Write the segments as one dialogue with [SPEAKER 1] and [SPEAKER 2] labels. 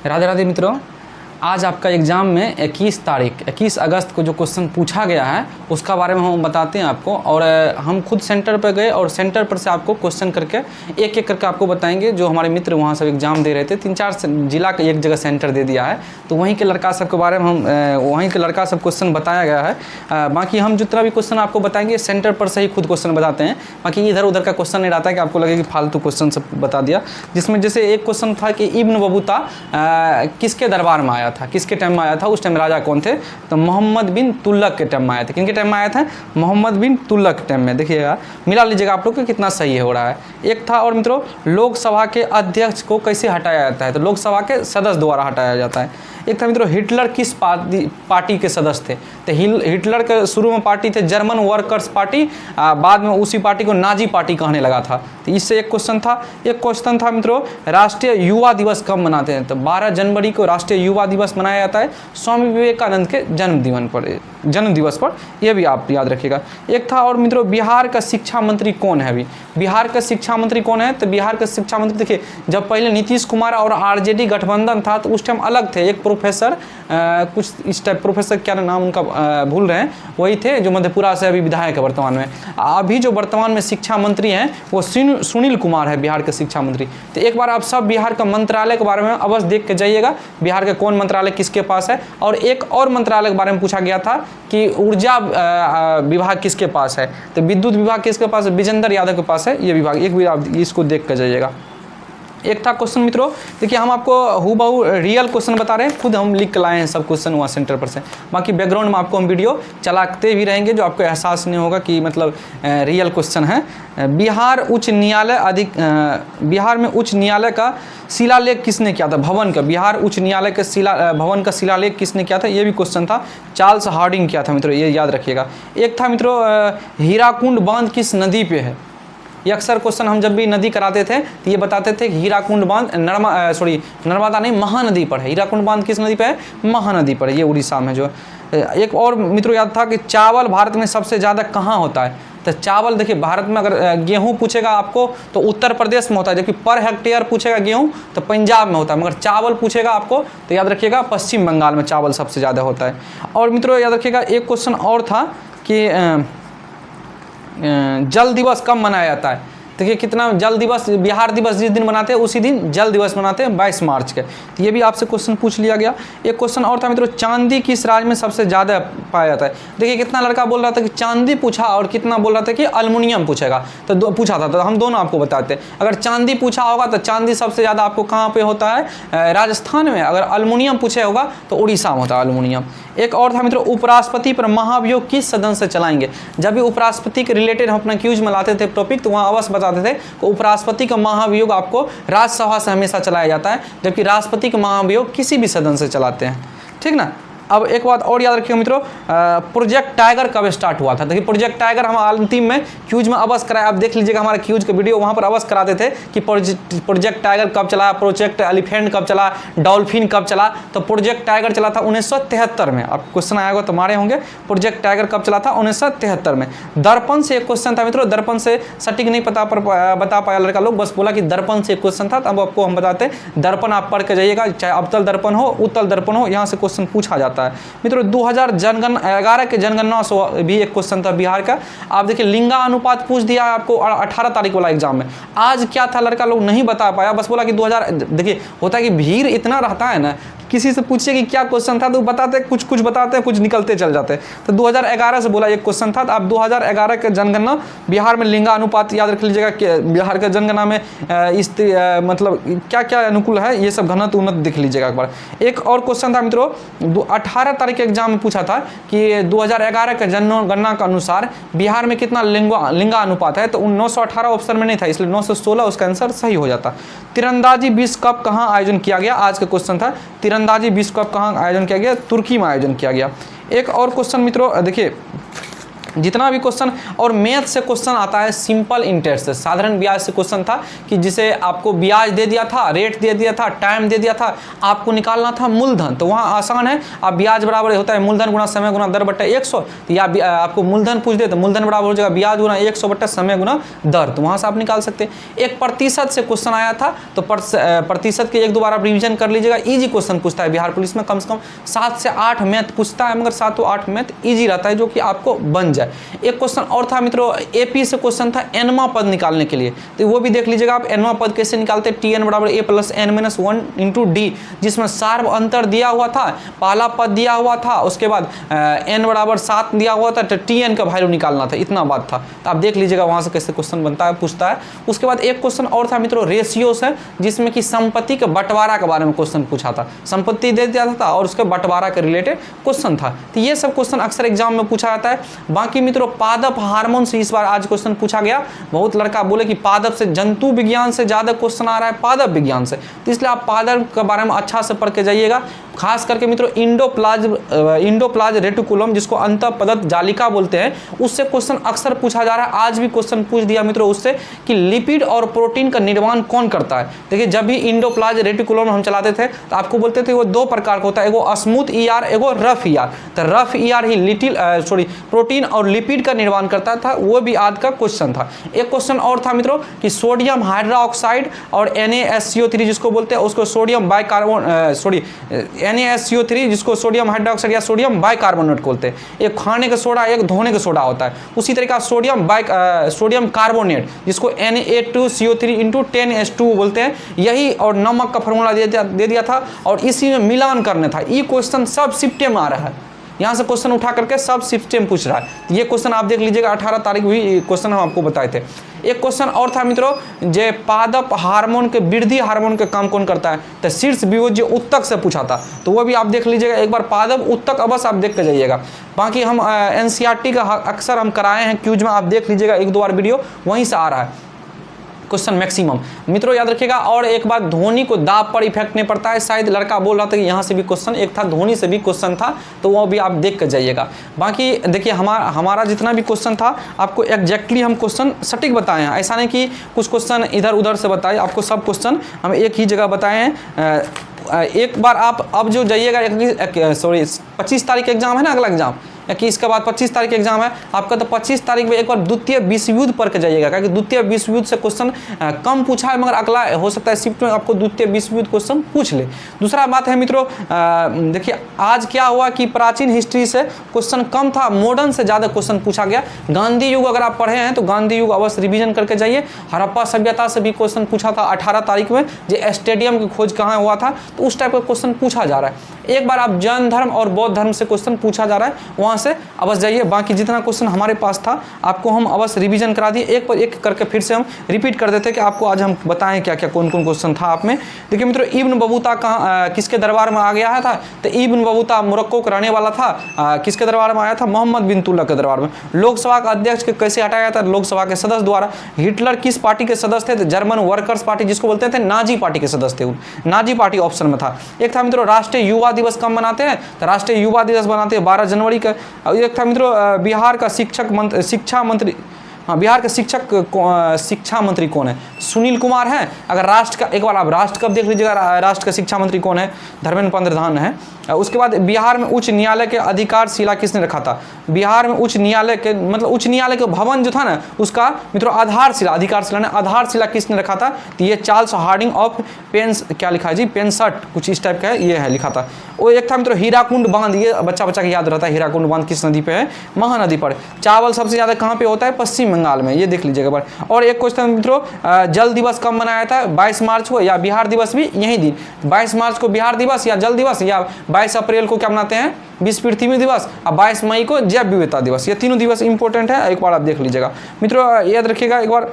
[SPEAKER 1] राधे राधे मित्रों, आज आपका एग्ज़ाम में 21 अगस्त को जो क्वेश्चन पूछा गया है उसका बारे में हम बताते हैं आपको। और हम खुद सेंटर पर गए और सेंटर पर से आपको क्वेश्चन करके एक एक करके आपको बताएंगे। जो हमारे मित्र वहाँ सब एग्ज़ाम दे रहे थे, 3-4 जिला का एक जगह सेंटर दे दिया है, तो वहीं के लड़का सब के बारे में हम वहीं के लड़का सब क्वेश्चन बताया गया है। बाकी हम जितना भी क्वेश्चन आपको बताएंगे सेंटर पर से ही खुद क्वेश्चन बताते हैं। बाकी इधर उधर का क्वेश्चन नहीं रहता है कि आपको लगे कि फालतू क्वेश्चन सब बता दिया। जिसमें जैसे एक क्वेश्चन था कि इब्न बतूता किसके दरबार में आया था, किसके टाइम में आया था, उस टाइम राजा कौन थे? तो मोहम्मद बिन तुगलक के टाइम में आया था। किनके टाइम में आया था? मोहम्मद बिन तुगलक के टाइम में। देखिएगा, मिला लीजिएगा आप लोग को कितना सही हो रहा है। एक था और मित्रों, लोकसभा के अध्यक्ष को कैसे हटाया जाता है? तो लोकसभा के सदस्य द्वारा हटाया जाता है। एक था मित्रों, हिटलर किस पार्टी के सदस्य थे? तो हिटलर के शुरू में पार्टी थे जर्मन वर्कर्स पार्टी, बाद में उसी पार्टी को नाजी पार्टी कहने लगा था। तो इससे एक क्वेश्चन था। एक क्वेश्चन था मित्रों, राष्ट्रीय युवा दिवस कब मनाते हैं? तो 12 जनवरी को राष्ट्रीय युवा दिवस मनाया जाता है, स्वामी विवेकानंद के जन्म दिवस पर। यह भी आप याद रखिएगा। एक था और मित्रों, बिहार का शिक्षा मंत्री कौन है? अभी बिहार का शिक्षा मंत्री कौन है? तो बिहार का शिक्षा मंत्री देखिए, जब पहले नीतीश कुमार और आरजेडी गठबंधन था तो उस टाइम अलग थे। एक प्रोफेसर कुछ इस टाइप, प्रोफेसर क्या नाम उनका भूल रहे हैं, वही थे जो मधेपुरा से अभी विधायक है वर्तमान में। अभी जो वर्तमान में शिक्षा मंत्री हैं वो सुनील कुमार है, बिहार के शिक्षा मंत्री। तो एक बार आप सब बिहार का मंत्रालय के बारे में अवश्य देख के जाइएगा, बिहार के कौन मंत्रालय किसके पास है। और एक और मंत्रालय के बारे में पूछा गया था कि ऊर्जा विभाग किसके पास है? तो विद्युत विभाग किसके पास है? विजेंद्र यादव के पास है ये विभाग। एक भी आप इसको देख कर जाइएगा। एक था क्वेश्चन मित्रों, देखिए हम आपको हूबहू रियल क्वेश्चन बता रहे हैं, खुद हम लिख के लाए हैं सब क्वेश्चन वहाँ सेंटर पर से। बाकी बैकग्राउंड में आपको हम वीडियो चलाते भी रहेंगे जो आपको एहसास नहीं होगा कि मतलब रियल क्वेश्चन है। बिहार में उच्च न्यायालय का शिलालेख किसने किया था? भवन का, बिहार उच्च न्यायालय के भवन का शिलालेख किसने किया था? ये भी क्वेश्चन था, चार्ल्स हार्डिंग किया था मित्रों, ये याद रखिएगा। एक था मित्रों, हीराकुंड बांध किस नदी पे है? ये अक्सर क्वेश्चन हम जब भी नदी कराते थे तो ये बताते थे कि हीराकुंड बांध नर्मदा नहीं, महानदी पर है। हीराकुंड बांध किस नदी पर है? महानदी पर है, ये उड़ीसा में जो। एक और मित्रों याद था कि चावल भारत में सबसे ज़्यादा कहाँ होता है? तो चावल देखिए, भारत में अगर गेहूं पूछेगा आपको तो उत्तर प्रदेश में होता है, जबकि पर हेक्टेयर पूछेगा गेहूं तो पंजाब में होता है। मगर चावल पूछेगा आपको तो याद रखिएगा पश्चिम बंगाल में चावल सबसे ज़्यादा होता है। और मित्रों याद रखिएगा, एक क्वेश्चन और था कि जल दिवस कब मनाया जाता है? देखिए कितना जल दिवस, बिहार दिवस जिस दिन मनाते हैं उसी दिन जल दिवस मनाते हैं, 22 मार्च के। तो ये भी आपसे क्वेश्चन पूछ लिया गया। एक क्वेश्चन और था मित्रों, चांदी किस राज्य में सबसे ज़्यादा पाया जाता है? देखिए कितना लड़का बोल रहा था कि चांदी पूछा और कितना बोल रहा था कि अल्मुनियम पूछेगा। तो पूछा था, तो हम दोनों आपको बताते हैं। अगर चांदी पूछा होगा तो चांदी सबसे ज़्यादा आपको कहाँ पे होता है? राजस्थान में। अगर अल्मुनियम पूछे होगा तो उड़ीसा में होता है अल्मुनियम। एक और था मित्रों, उपराष्ट्रपति पर महाभियोग किस सदन से चलाएंगे? जब भी उपराष्ट्रपति के रिलेटेड हम अपना क्यूज में लाते थे टॉपिक तो वहाँ अवश्य बताते थे कि उपराष्ट्रपति का महाभियोग आपको राज्यसभा से हमेशा चलाया जाता है, जबकि राष्ट्रपति का महाभियोग किसी भी सदन से चलाते हैं। ठीक ना। अब एक बात और याद रखिए मित्रों, प्रोजेक्ट टाइगर कब स्टार्ट हुआ था? देखिए प्रोजेक्ट टाइगर हम अंतिम में क्यूज में अवश्य कराए, आप देख लीजिएगा हमारा क्यूज का वीडियो, वहाँ पर अवश्य कराते थे कि प्रोजेक्ट टाइगर कब चला, प्रोजेक्ट एलिफेंट कब चला, डॉल्फिन कब चला। तो प्रोजेक्ट टाइगर चला था 1973 में। आप क्वेश्चन आएगा तो मारे होंगे, प्रोजेक्ट टाइगर कब चला था? 1973 में। दर्पण से एक क्वेश्चन था मित्रों, दर्पण से सटीक नहीं बता पाया लड़का लोग, बस बोला कि दर्पण से एक क्वेश्चन था। अब आपको हम बताते हैं, दर्पण आप पढ़ के जाइएगा, चाहे अवतल दर्पण हो उत्तल दर्पण हो, यहाँ से क्वेश्चन पूछा जाता है मित्रों। 2011 के जनगणना से भी एक क्वेश्चन था बिहार का। आप देखिए लिंगा अनुपात पूछ दिया आपको 18 तारीख वाला एग्जाम में। आज क्या था लड़का लोग नहीं बता पाया, बस बोला कि 2000। देखिए होता है कि भीड़ इतना रहता है ना, किसी से पूछिए कि क्या क्वेश्चन था तो बताते कुछ बताते हैं, कुछ निकलते चल जाते हैं। तो 2011 से बोला एक क्वेश्चन था। तो आप 2011 के जनगणना बिहार में लिंगा अनुपात याद रख लीजिएगा कि बिहार के जनगणना में मतलब क्या क्या अनुकूल है, ये सब घनत्व उन्नत देख लीजिएगा एक बार। एक और क्वेश्चन था मित्रों, 18 तारीख के एग्जाम में पूछा था कि 2011 के जनगणना के अनुसार बिहार में कितना लिंगा अनुपात है? तो 918 ऑप्शन में नहीं था, इसलिए 916 उसका आंसर सही हो जाता। तीरंदाजी विश्व कप कहाँ आयोजन किया गया? आज का क्वेश्चन था, तीरंदाजी विश्व कप कहाँ आयोजन किया गया? तुर्की में आयोजन किया गया। एक और क्वेश्चन मित्रों देखिए, जितना भी क्वेश्चन और मैथ से क्वेश्चन आता है सिंपल इंटरेस्ट से, साधारण ब्याज से क्वेश्चन था कि जिसे आपको ब्याज दे दिया था, रेट दे दिया था, टाइम दे दिया था, आपको निकालना था मूलधन। तो वहाँ आसान है, आप ब्याज बराबर होता है मूलधन गुना समय गुना दर बट्टा 100, या आपको मूलधन पूछ दे तो मूलधन बराबर हो जाएगा ब्याज गुना 100 बट्टा समय गुना दर, तो वहाँ से आप निकाल सकते हैं। एक प्रतिशत से क्वेश्चन आया था, तो प्रतिशत के एक दो बार आप रिविजन कर लीजिएगा। ईजी क्वेश्चन पूछता है बिहार पुलिस में, कम से कम 7 से 8 मैथ पूछता है, मगर 7 से 8 मैथ ईजी रहता है जो कि आपको बन जाए। एक क्वेश्चन और था मित्रों, एपी से क्वेश्चन था एनवा पद निकालने के लिए, तो वो भी देख लीजिएगा आप। एनवा पद कैसे निकालते हैं, टी एन बराबर A plus N minus 1 into D, जिसमें सार्व अंतर दिया हुआ था, पहला पद दिया हुआ था, उसके बाद एन बराबर 7 दिया हुआ था, तो टी एन का वैल्यू निकालना था, इतना बात था। तो आप देख लीजिएगा वहाँ से कैसे क्वेश्चन बनता है, पूछता है। उसके बाद एक क्वेश्चन और था मित्रों रेशियो से, जिसमें कि संपत्ति के बंटवारा के बारे में क्वेश्चन पूछा था, संपत्ति दे दिया था और उसके बंटवारा के रिलेटेड क्वेश्चन था। तो ये सब क्वेश्चन अक्सर एग्जाम में पूछा जाता है। बाकी मित्रों पादप हार्मोन से इस बार आज क्वेश्चन पूछा गया। बहुत लड़का बोले कि पादप से, जंतु विज्ञान से ज्यादा क्वेश्चन आ रहा है पादप विज्ञान से, तो इसलिए आप पादप के बारे में अच्छा से पढ़ के जाइएगा। खास करके मित्रों इंडोप्लाज्म रेटिकुलम, जिसको अंतःपदत जालिका बोलते हैं, उससे क्वेश्चन अक्सर पूछा जा रहा है। आज भी क्वेश्चन पूछ दिया मित्रों उससे कि लिपिड और प्रोटीन का निर्माण कौन करता है। देखिए जब भी इंडोप्लाज्म रेटिकुलम हम चलाते थे तो आपको बोलते थे वो 2 प्रकार का होता है, एगो स्मूथ ईआर, एगो रफ ईआर। तो रफ ईआर ही प्रोटीन और लिपिड का निर्माण करता था, वो भी आज का क्वेश्चन था। एक क्वेश्चन और था मित्रों कि सोडियम हाइड्रोक्साइड और NaSCO3 जिसको बोलते हैं, उसको सोडियम NaSCO3 जिसको सोडियम हाइड्रोक्साइड या सोडियम बाइकार्बोनेट बोलते हैं। एक खाने का सोडा, एक धोने का सोडा होता है। उसी तरीका सोडियम कार्बोनेट जिसको Na2CO3 इंटू 10H2 बोलते हैं, यही और नमक का फॉर्मूला दे दिया था और इसी में मिलान करना था। ये क्वेश्चन सब शिफ्टे में आ रहा है, यहाँ से क्वेश्चन उठा करके सब सिस्टम पूछ रहा है। ये क्वेश्चन आप देख लीजिएगा, 18 तारीख भी क्वेश्चन हम आपको बताए थे। एक क्वेश्चन और था मित्रों, जे पादप हार्मोन के वृद्धि हार्मोन के काम कौन करता है, तो शीर्ष विभोज्य उत्तक से पूछा था, तो वो भी आप देख लीजिएगा एक बार। पादप उत्तक अवश्य आप देख के जाइएगा। बाकी हम NCERT का अक्सर हम कराए हैं क्यूज में, आप देख लीजिएगा 1-2 बार वीडियो, वहीं से आ रहा है क्वेश्चन मैक्सिमम। मित्रों याद रखिएगा। और एक बात, धोनी को दाब पर इफेक्ट नहीं पड़ता है, शायद लड़का बोल रहा था कि यहाँ से भी क्वेश्चन एक था, धोनी से भी क्वेश्चन था, तो वो भी आप देख कर जाइएगा। बाकी देखिए हमारा जितना भी क्वेश्चन था आपको एग्जैक्टली हम क्वेश्चन सटीक बताए हैं, ऐसा नहीं कि कुछ क्वेश्चन इधर उधर से बताए, आपको सब क्वेश्चन हम एक ही जगह बताए हैं। एक बार आप अब जो जाइएगा 25 तारीख एग्जाम है ना, अगला एग्जाम, कि इसके बाद 25 तारीख एग्जाम है आपका, तो 25 तारीख में एक बार द्वितीय विश्व युद्ध पढ़ के जाइएगा, क्योंकि द्वितीय विश्व युद्ध से क्वेश्चन कम पूछा है, मगर अगला हो सकता है शिफ्ट में आपको द्वितीय विश्व युद्ध क्वेश्चन पूछ ले। दूसरा बात है मित्रों, देखिए आज क्या हुआ कि प्राचीन हिस्ट्री से क्वेश्चन कम था, मॉडर्न से ज़्यादा क्वेश्चन पूछा गया। गांधी युग अगर आप पढ़े हैं तो गांधी युग अवश्य रिविजन करके जाइए। हड़प्पा सभ्यता से भी क्वेश्चन पूछा था 18 तारीख में, जो स्टेडियम की खोज कहाँ हुआ था, तो उस टाइप का क्वेश्चन पूछा जा रहा है। एक बार आप जैन धर्म और बौद्ध धर्म से क्वेश्चन पूछा जा रहा है, वहाँ से अवश्य जाइए। बाकी जितना क्वेश्चन हमारे पास था आपको हम अवश्य रिवीजन करा दिए, एक पर एक करके फिर से हम रिपीट कर देते कि आपको आज हम बताएं क्या क्या कौन कौन क्वेश्चन था आप में। देखिए मित्रों, इब्न बतूता कहाँ किसके दरबार में आ गया है था, तो इब्न बतूता मोरक्को का रहने वाला था। किसके दरबार में आया था, मोहम्मद बिन तुगलक के दरबार में। लोकसभा का अध्यक्ष के कैसे हटाया था, लोकसभा के सदस्य द्वारा। हिटलर किस पार्टी के सदस्य थे, तो जर्मन वर्कर्स पार्टी जिसको बोलते थे, नाजी पार्टी के सदस्य थे, नाजी पार्टी ऑप्शन में था। एक था मित्रों राष्ट्रीय युवा दिवस कब मनाते हैं, तो राष्ट्रीय युवा दिवस मनाते हैं 12 जनवरी का। एक था मित्रों बिहार का शिक्षा मंत्री, हाँ बिहार के शिक्षा मंत्री कौन है, सुनील कुमार हैं। अगर राष्ट्र का, एक बार आप राष्ट्र कब देख लीजिएगा, राष्ट्र का शिक्षा मंत्री कौन है, धर्मेंद्र प्रधान है। उसके बाद बिहार में उच्च न्यायालय के अधिकारशिला किसने रखा था, बिहार में उच्च न्यायालय के मतलब उच्च न्यायालय के भवन जो था ना, उसका मित्रों आधारशिला, अधिकारशिला ने आधारशिला किसने रखा था, तो ये चार्ल्स हार्डिंग ऑफ क्या लिखा है जी, पेंसर्ट कुछ इस टाइप का है, ये है लिखा था। वो एक था मित्रों हीराकुंड बांध, ये बच्चा के याद रहता है, हीराकुंड बांध किस नदी पे है, महानदी पर। चावल सबसे ज़्यादा कहाँ पे होता है, पश्चिम बंगाल में, ये देख लीजिएगा बार। और एक क्वेश्चन मित्रों, जल दिवस कब मनाया था, 22 मार्च को, या बिहार दिवस भी यही दिन 22 मार्च को बिहार दिवस, या जल दिवस, या 22 अप्रैल को क्या मनाते हैं, विश्व पृथ्वी दिवस, और 22 मई को जैव विविधता दिवस। ये तीनों दिवस इंपॉर्टेंट है, एक बार आप देख लीजिएगा। मित्रों याद रखिएगा एक बार,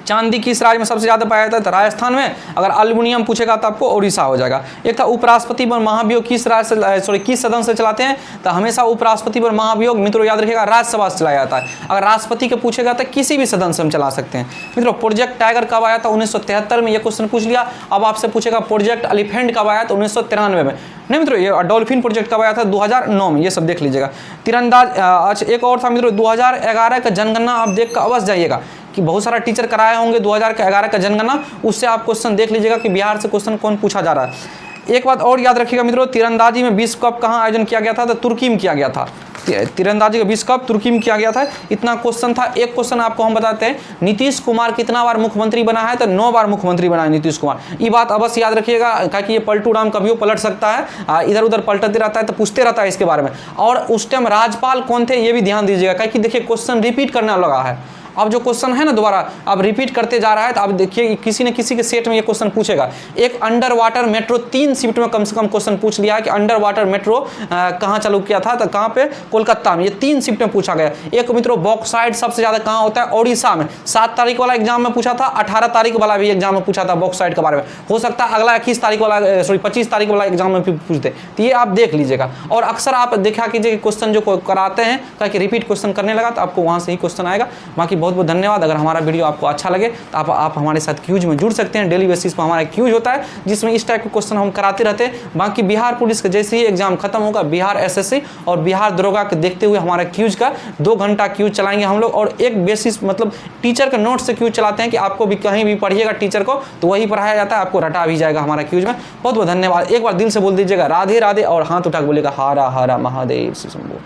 [SPEAKER 1] चांदी किस राज्य में सबसे ज़्यादा पाया जाता है? तो राजस्थान में। अगर एल्युमिनियम पूछेगा तो आपको उड़ीसा हो जाएगा। एक था उपराष्ट्रपति पर महाभियोग किस राज्य से किस सदन से चलाते हैं? तो हमेशा उपराष्ट्रपति पर महाभियोग मित्रों याद रखिएगा राज्यसभा से चलाया जाता है। अगर राष्ट्रपति के पूछेगा तो किसी भी सदन से हम चला सकते हैं। मित्रों प्रोजेक्ट टाइगर कब आया था? 1973 में, ये क्वेश्चन पूछ लिया। अब आपसे पूछेगा प्रोजेक्ट एलिफेंट कब आया? तो 1993 में। नहीं मित्रों, ये डॉल्फिन प्रोजेक्ट कब आया था? 2009 में। ये सब देख लीजिएगा। तीरंदाज अच्छा एक और था मित्रों, 2011 का जनगणना आप देख कर अवश्य जाइएगा कि बहुत सारा टीचर कराए होंगे 2011 का जनगणना, उससे आप क्वेश्चन देख लीजिएगा कि बिहार से क्वेश्चन कौन पूछा जा रहा है। एक बात और याद रखिएगा मित्रों, तीरंदाजी में विश्व कप कहाँ आयोजन किया गया था? तो तुर्की में किया गया था। तीरंदाजी का विश्व कप तुर्की में किया गया था। इतना क्वेश्चन था। एक क्वेश्चन आपको हम बताते हैं, नीतीश कुमार कितना बार मुख्यमंत्री बना है? तो 9 बार मुख्यमंत्री बना है नीतीश कुमार। ये बात अवश्य याद रखिएगा, क्योंकि ये पलटू राम कभी पलट सकता है, इधर उधर पलटते रहता है तो पूछते रहता है इसके बारे में। और उस टाइम राज्यपाल कौन थे ये भी ध्यान दीजिएगा, क्योंकि देखिए क्वेश्चन रिपीट करने लगा है। अब जो क्वेश्चन है ना दोबारा अब रिपीट करते जा रहा है, तो आप देखिए किसी न किसी के सेट में ये क्वेश्चन पूछेगा। एक अंडर वाटर मेट्रो 3 शिफ्ट में कम से कम क्वेश्चन पूछ लिया है कि अंडर वाटर मेट्रो कहाँ चालू किया था? तो कहाँ पे? कोलकाता में। ये 3 शिफ्ट में पूछा गया। एक मित्रों बॉक्साइट सबसे ज़्यादा कहाँ होता है? ओडिशा में। 7 तारीख वाला एग्जाम में पूछा था, 18 तारीख वाला भी एग्जाम में पूछा था बॉक्साइट के बारे में। हो सकता है अगला 25 तारीख वाला एग्जाम में पूछते, तो ये आप देख लीजिएगा। और अक्सर आप देखा कीजिए क्वेश्चन जो कराते हैं ताकि रिपीट क्वेश्चन करने लगा तो आपको वहाँ से ही क्वेश्चन आएगा। बाकी बहुत बहुत धन्यवाद। अगर हमारा वीडियो आपको अच्छा लगे तो आप हमारे साथ क्यूज में जुड़ सकते हैं। डेली बेसिस पर हमारा क्यूज होता है जिसमें इस टाइप के क्वेश्चन हम कराते रहते हैं। बाकी बिहार पुलिस का जैसे ही एग्जाम खत्म होगा, बिहार एसएससी और बिहार दरोगा के देखते हुए हमारा क्यूज का 2 घंटा क्यूज चलाएंगे हम लोग। और एक बेसिस मतलब टीचर के नोट से क्यूज चलाते हैं कि आपको भी कहीं भी पढ़िएगा टीचर को तो वही पढ़ाया जाता है, आपको रटा भी जाएगा हमारा क्यूज में। बहुत बहुत धन्यवाद। एक बार दिल से बोल दीजिएगा राधे राधे और हाथ उठा के बोलिएगा हरा हरा महादेव से शंभो।